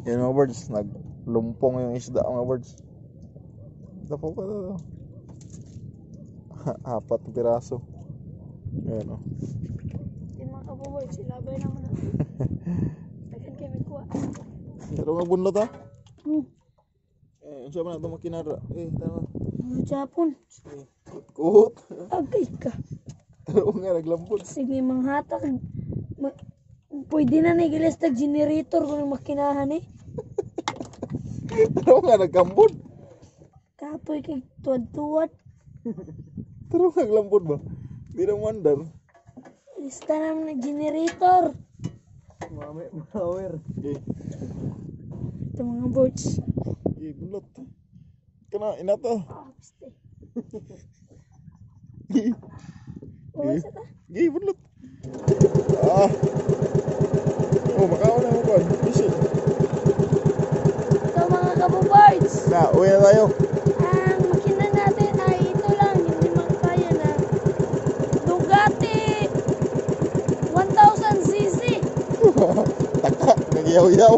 Yan mga birds, naglumpong yung isda mga birds. Dapo ka na. Apat na piraso. Ayan o. Yung mga kababay, silabay naman na. Tagan kayo may kuha. Pero nga bunlot ha? Siya man ito makinara. Tama. Japon. Kuhot. Agay ka. Pero nga naglampot. Sige, manghatag. Pwede na nagilis tag generator kung makinahan eh. Pero nga nagkambod. Kapoy kay tuwad-tuwad. Pero nga naglampot ba? Di na mandar. Lista naman ng generator. Mami, power. Ito mga birds. Bunlot. Kana, inato. Piste. Gi. Uwas ata. Gi, bunlot. Makaon na mo ba? Isi. Ito mga kababirds. Na, uwi na tayo. Ang makina natin ay ito lang. Hindi makakaya na Ducati 1000cc. Taka, nagyaw-yaw.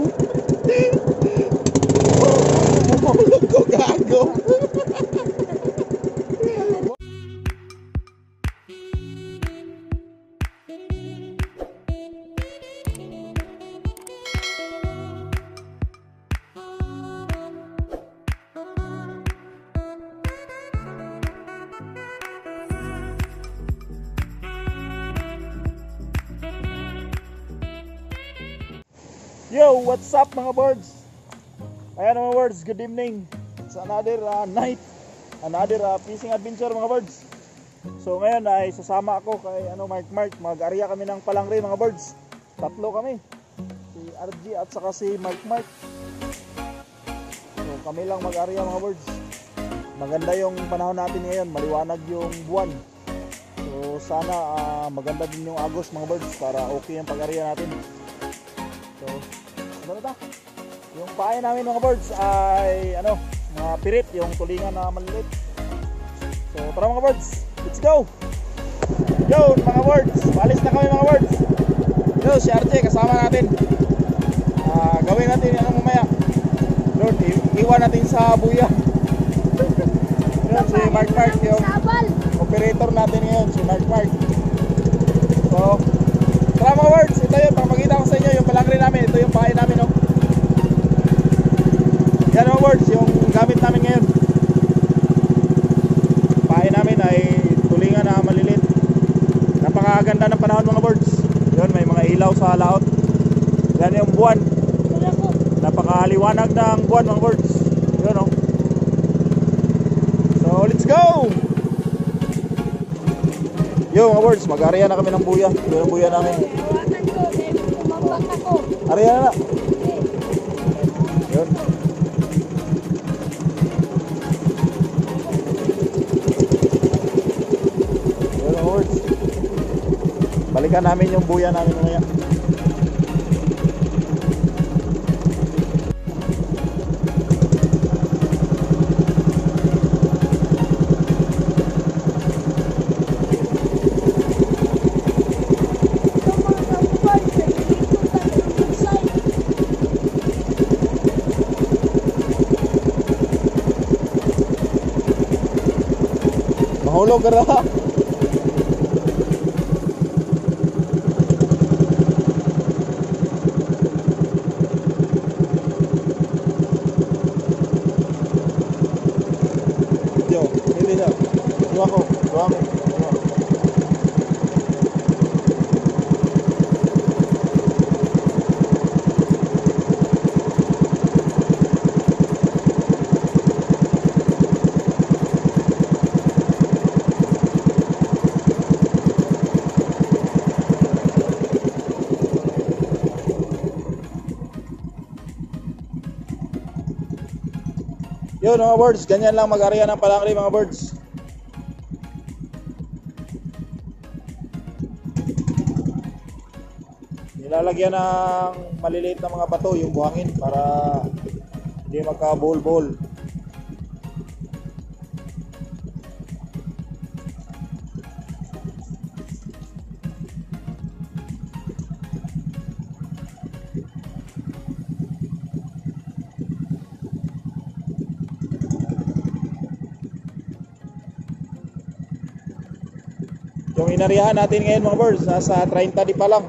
Mamulog ko gago. Yo, what's up mga birds? Ayan mga birds, good evening. It's another night, another fishing adventure mga birds. So ngayon ay sasama ako kay Mark. Mag-arya kami ng palangri mga birds. Tatlo kami. Si RG at saka si Mark. So kami lang mag-arya mga birds. Maganda yung panahon natin ngayon, maliwanag yung buwan. So sana maganda din yung Agos mga birds para okay yung pag-arya natin. So ano na? Yung pahay namin mga birds ay mga pirit, yung tulingan na maliit. So tara mga birds, let's go! Yo mga birds, alis na kami mga birds. Yo, si RJ kasama natin. Gawin natin yung mamaya. Lord, iwan natin sa buya. Yun, si Mark yung operator natin ngayon, si Mark. So tara mga birds, ito yun, pakapagkita ko sa inyo yung palangri namin. Ito yung pahay namin Yan mga birds, yung gamit namin ngayon. Pahay namin ay tulingan na malilit. Napakaganda ng panahon mga birds. Yun, may mga ilaw sa laot. Yan yung buwan. Napakaliwanag ng buwan mga birds. Yun So let's go! Yo mga birds, mag-area na kami ng buya. Yun ang buya namin. Area na. Yun. Balikan namin yung buya namin mamaya. Mahulog ka ra. Yun mga birds, ganyan lang mag-area ng palangri mga birds. Nilalagyan ng maliliit na mga bato yung buhangin para hindi magka-bol-bol. Yung inariyahan natin ngayon mga birds, nasa 30 di pa lang.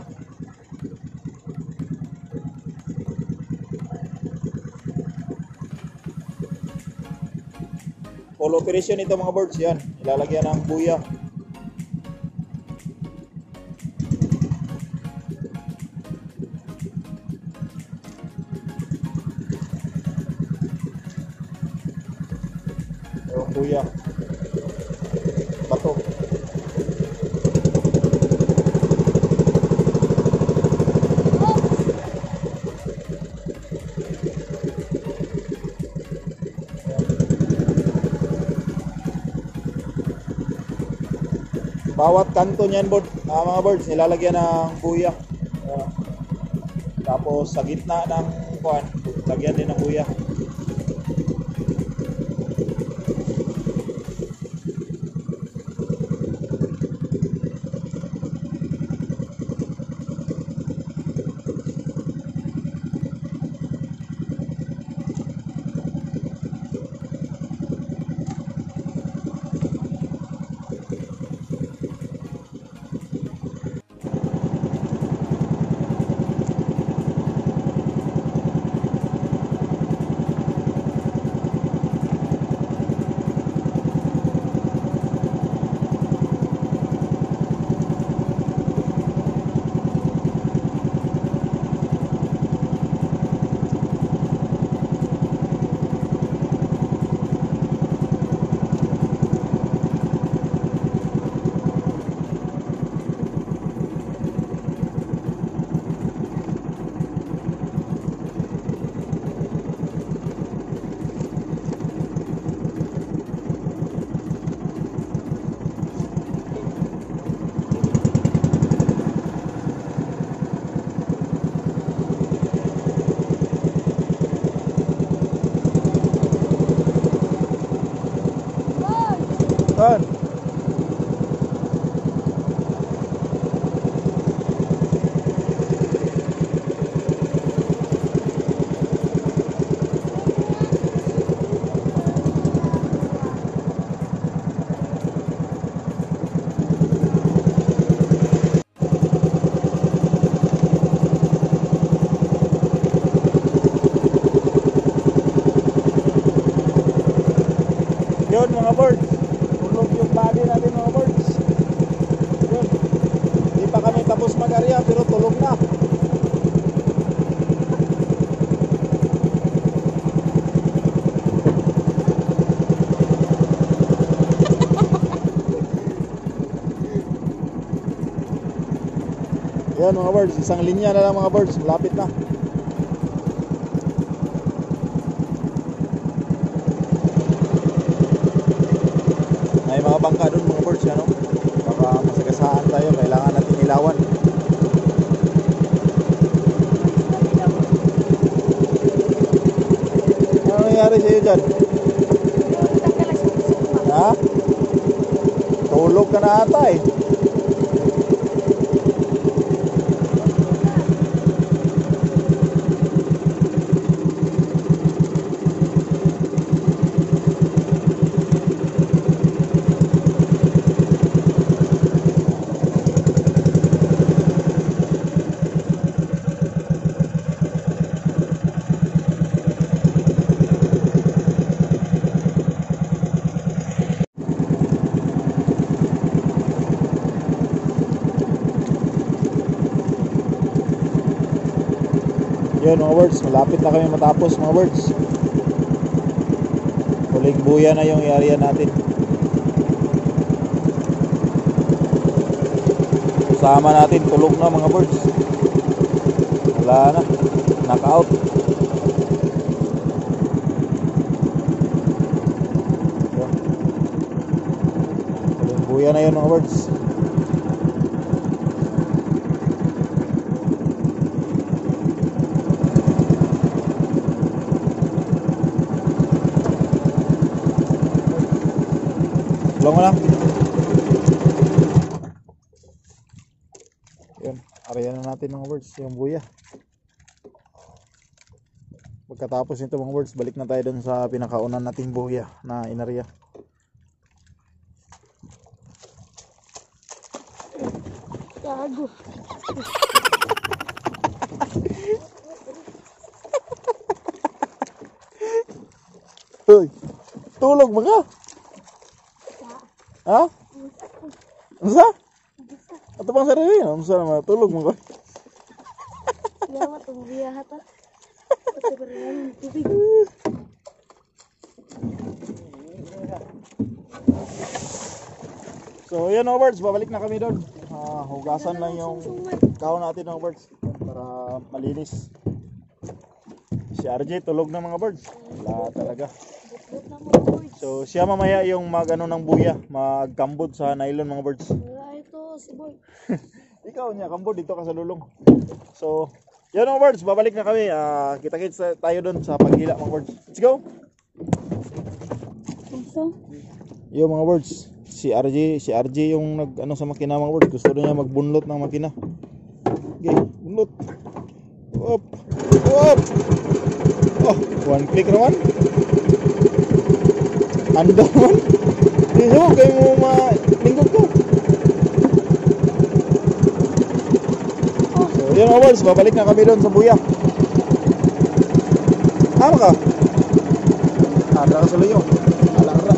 Full operation ito mga birds, yan. Ilalagyan ng buya. Yung buya. Bato. Bawat kanto niyan mga birds, nilalagyan ng buya. Tapos sa gitna ng kuan, lagyan din ng buya. Saan? Yun mga birds, tulog yung body natin mga birds. Yun, hindi pa kami tapos mag-arya pero tulog na. Yan mga birds, isang linya na lang mga birds, malapit na. May mga bangka doon mga birds, ano? Baka masagasaan tayo, kailangan natin ilawan. Ano nangyari sa'yo dyan? Ha? Tulog ka na ata eh. Yun mga birds, malapit na kami matapos mga birds. Huling buya na yung area natin. Kasama natin, tulog na mga birds. Wala na, knock-out. Huling buya na yun mga birds. Tulong mo lang. Yun, area na natin mga birds, yung buya. Pagkatapos nito mga birds, balik na tayo dun sa pinakaunan nating buya na inarya. Go. Hoy, tulog mo ka? Ha? Unsa? Ato pang sarili, unsa naman tulog mo ka? Yawa tong biya hata. Ito ba rin tubig? So yun mga birds, babalik na kami doon. Hugasan lang yung kahon natin mga birds para malinis. Si RJ tulog na mga birds. Wala talaga. Butbut na mo boys. So siya mamaya yung magano ng buya, magkambod sa nylon mga birds. Wala ito si boy. Ikaw niya kambod dito ka sa lulong. So yun mga birds, babalik na kami. Kita-kits tayo doon sa paghila mga birds. Let's go. Unsa? Yo mga birds, si RJ yung nag ano sa makina mga birds. Gusto niya magbunlot ng makina. Okay, bunlot. Up. Up. Oh, one click naman. Anda man. Hindi mo kayo mo malingkod ko. So, yun mga birds, babalik na kami doon sa buya. Ano ka? Ada ka sa luyo. Alara.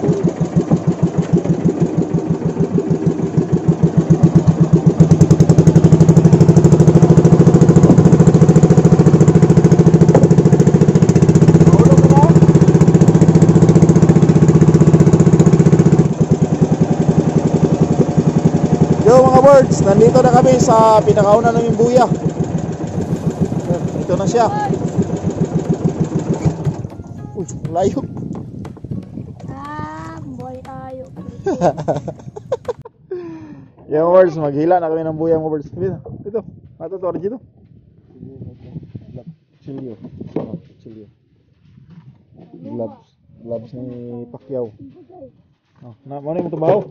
Yo mga birds, nandito na kami sa pinakauna ng buya. Ito na siya. Uy, layo. Boy tayo. Yo mga birds, maghila na kami ng buya mga birds. Dito, matutuwa rin dito. Chilio. Chilio. Gloves ni Pacquiao. Oh, na mo ni mo tumaw.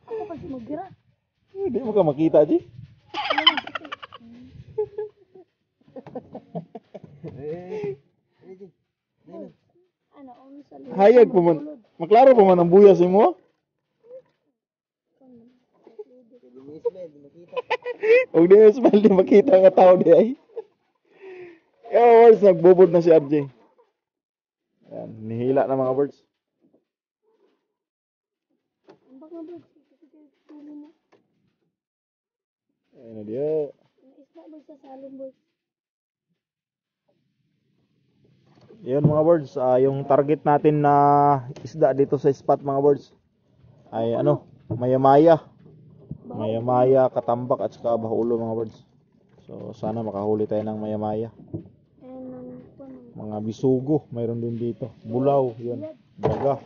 Ako kasi magira. Hindi mo ka makita, Ji. Ano, sa Hayag po man. Maklaro po man ang buya sa imo. Og di smell di makita nga tao di ay. Words nagbubod na si RJ. Ayan, nihila na mga birds. Ambak na bro. Tuloy mo. Ayun na dia. Isda ba sa salon boy? Yun mga birds, yung target natin na isda dito sa spot mga birds ay ano, maya-maya. Maya-maya, katambak at saka bahulo mga birds. So sana makahuli tayo ng maya-maya. Mga bisugo, mayroon din dito. Bulaw, yun. Baga.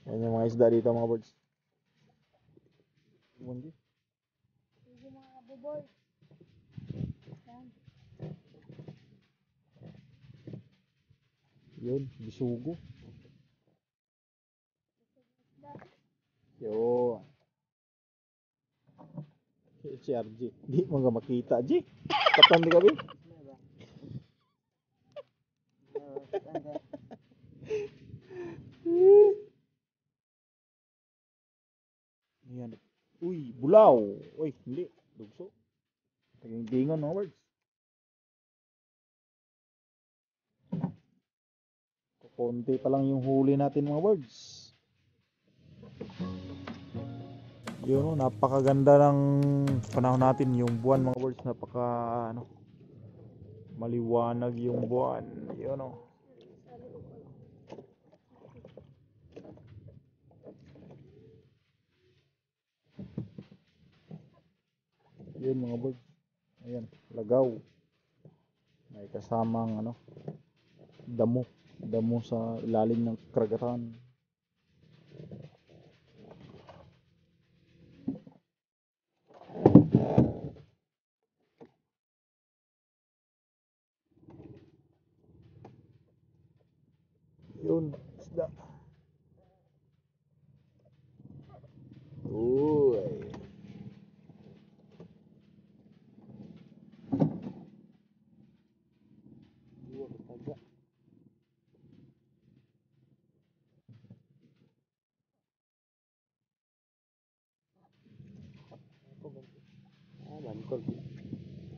Yan yung mga isda dito mga birds. Mga buboy. Yun, bisugo. Yun. Si RJ. Di mo nga makita, G. Kapan di kami? Ayan. Uy, bulaw. Uy, hindi. Dugso. Tingin-tingon mga birds. Konti pa lang yung huli natin mga birds. Yun, napakaganda ng panahon natin, yung buwan mga birds, napaka ano, maliwanag yung buwan. Yun o. Yun mga birds. Ayan, lagaw. May kasamang ano, damo. Damo sa ilalim ng karagatan. Yun, isda. Uy.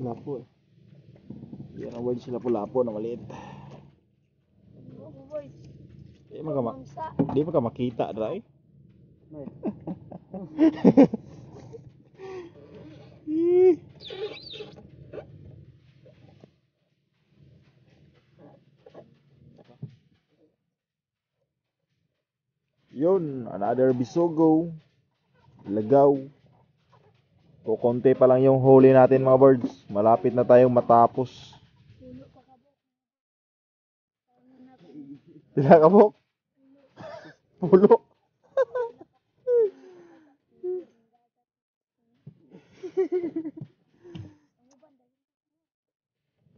Lapo eh. Yan ang word sila po lapo na maliit. Boys. Di mo ka makita dra eh. Yun, another bisogo. Lagaw. Kukunti pa lang yung huli natin mga birds. Malapit na tayong matapos. Sila kabok? Pulo.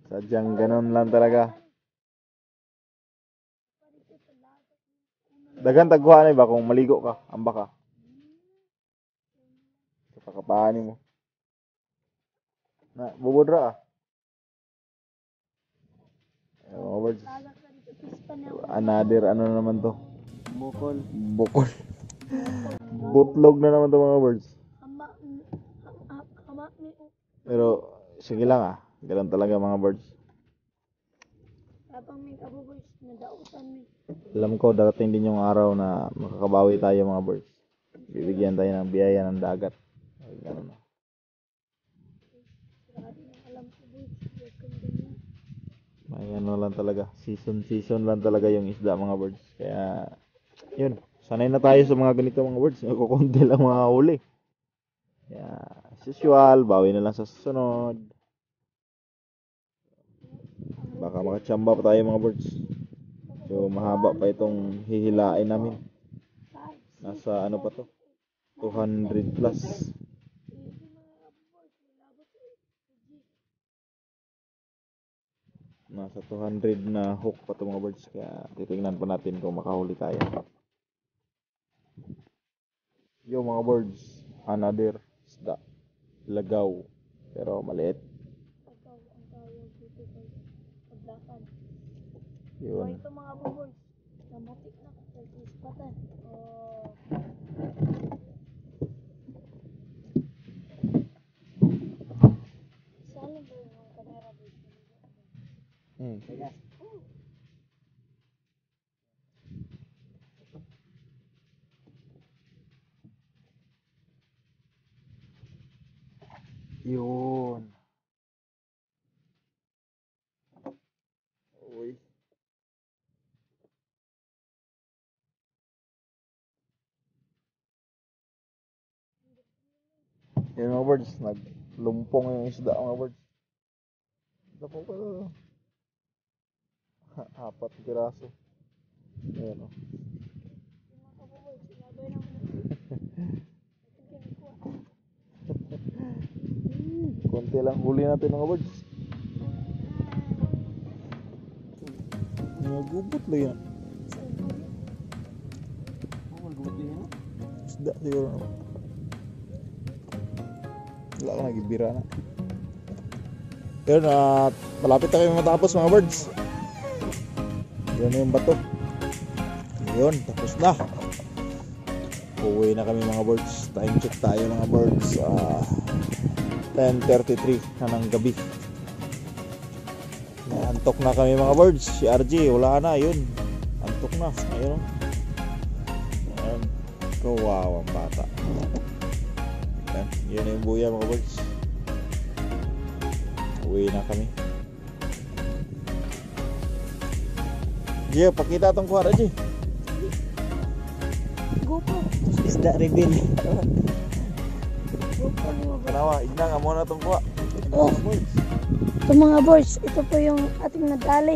Sadyang ganun lang talaga. Dagan tagkuhan ba kung maligo ka, amba ka. Kapakapaani mo. Na, bubudra ah. Another ano naman to? Bukol. Bukol. Butlog na naman to mga birds. Pero sige lang ah. Ganun talaga mga birds. Habang may kabuboys, nadautan mi. Alam ko darating din yung araw na makakabawi tayo mga birds. Bibigyan tayo ng biyaya ng dagat. Ay, ganun na. Alam ko boys, May ano lang talaga. Season lang talaga yung isda mga birds. Kaya yun. Sanay na tayo sa mga ganito mga birds. Kukunti lang mga huli. Kaya as usual, bawi na lang sa susunod. Baka makachamba pa tayo mga birds. So mahaba pa itong hihilain namin. Nasa ano pa to? 200 plus. Nasa 200 na hook pa to mga birds. Kaya titingnan pa natin kung makahuli tayo. Yo mga birds. Another isda. Lagaw. Pero maliit. Yun. ito mga buboys, namatik na sa ispatan. Saan ba yung mga kamera dito? Yun. Uy. Yan mga birds, naglumpong yung isda mga birds. Ito po pala. 4 piraso. Ayan o. Mga kabuboys, sinabay na Konti lang huli natin mga birds. Nagubot lang yan. Isda siguro naman. Wala ka nagibira na. Yun, malapit na kayo matapos mga birds. Yun na yung bato. Yun, tapos na. Uwi na kami mga birds. Time check tayo mga birds. 10:33 na ng gabi. Antok na kami mga birds. Si RJ, wala na. Yun, antok na. Ayun o. Ayun. Kawawang bata. Yun yung buya mga birds. Uwi na kami. Yeah, pakita itong kuha RJ. GoPro. Isda reveal. GoPro. Kanawa, igna nga muna itong kuha. Oh. Ito mga boys, ito po yung ating nadali.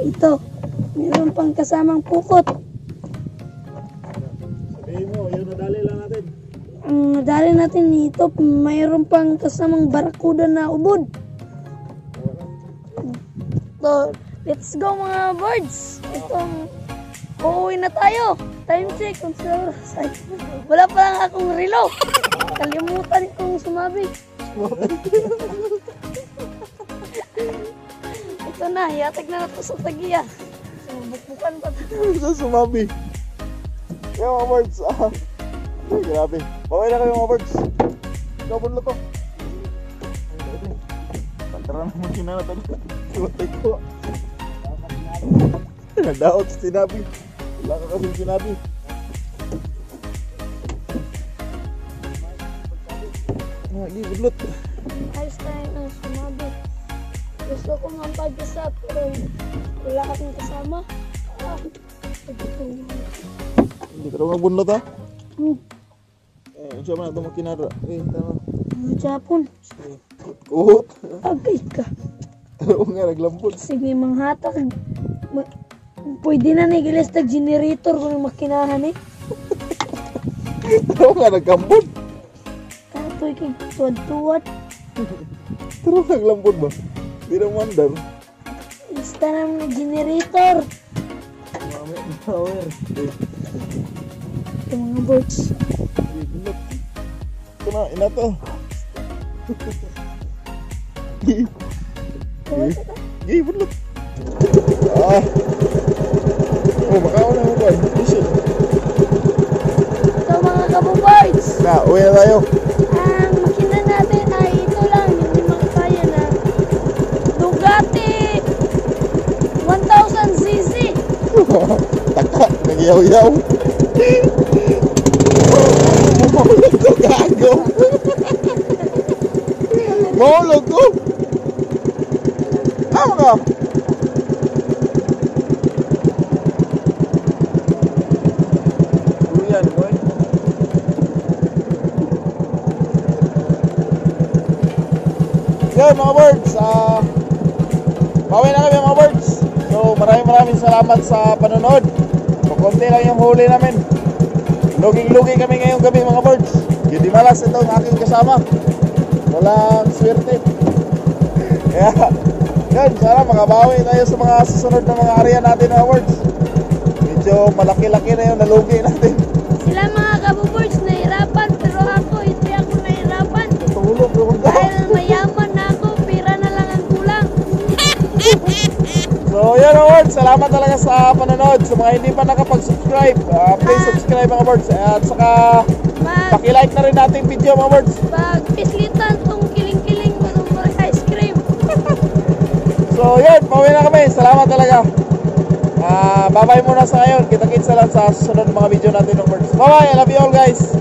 Ito, mayroon pang kasamang pukot. Sabihin mo, yun nadali lang natin. Ang nadali natin ito, mayroon pang kasamang barakuda na ubod. So, let's go mga birds. Itong uuwi na tayo. Time check kung sa wala pa lang akong relo. Kalimutan kong sumabi. Ito na, yatag na nato sa tagiya. Bukbukan pa. Sa sumabi. Yung mga birds. Grabe. Baway na kayo mga birds. Ikaw bunlo to. Tara naman kinala to. Tuwatay ko. Nadaot sa sinabi. Wala ka kasing sinabi. Lagi bunlot. Ayos tayo na sumabi. Gusto ko nga pag-isa pero wala akong kasama. Hindi ka daw magbunlot ha? Hmm. Siya man ito makinara. Tama. Japon. Kuhot. Agay ka. Ano nga naglambot. Sige, manghatak. Pwede na nagilis tag generator kung makinahan eh. Ano nga nagkambot. Katoy kay tuwad-tuwad. Pero naglambot ba? Di na mandar. Basta naman generator. Mami, power. Ito mga birds. Ito na, ina to. Gay, bunlot. Ah. Oh, makaon na mo ba? Listen. Ito mga kabubirds. Na, uwi na tayo. Ang makina natin ay ito lang, yung limang kaya na Ducati 1000cc. Taka, nagyaw-yaw. Mahulog ko, gago. Mahulog ko. Ano ka? Uyan, boy. Yun mga birds, pauwi na kami mga birds. So maraming salamat sa panonood. Konti lang yung huli namin. Luging-lugi kami ngayong gabi mga birds. Hindi malas itong aking kasama. Walang swerte. Kaya yun, sana makabawi tayo sa mga susunod na mga area natin mga birds. Medyo malaki-laki na yung nalugi natin. Sila mga kabubirds nahirapan pero ako hindi ako nahirapan. Tulog naman ka. Dahil mayaman na ako, pira na lang ang kulang. So yun mga birds, salamat talaga sa panonood. Sa mga hindi pa nakapag-subscribe, please subscribe mga birds. At saka paki-like na rin natin video mga birds. Pag-pislitan tong kiling-kiling mo ng ice cream. So yun, pauwi na kami. Salamat talaga. Bye-bye muna sa ngayon. Kita-kits na lang sa susunod mga video natin ng birds. Bye-bye, I love you all guys.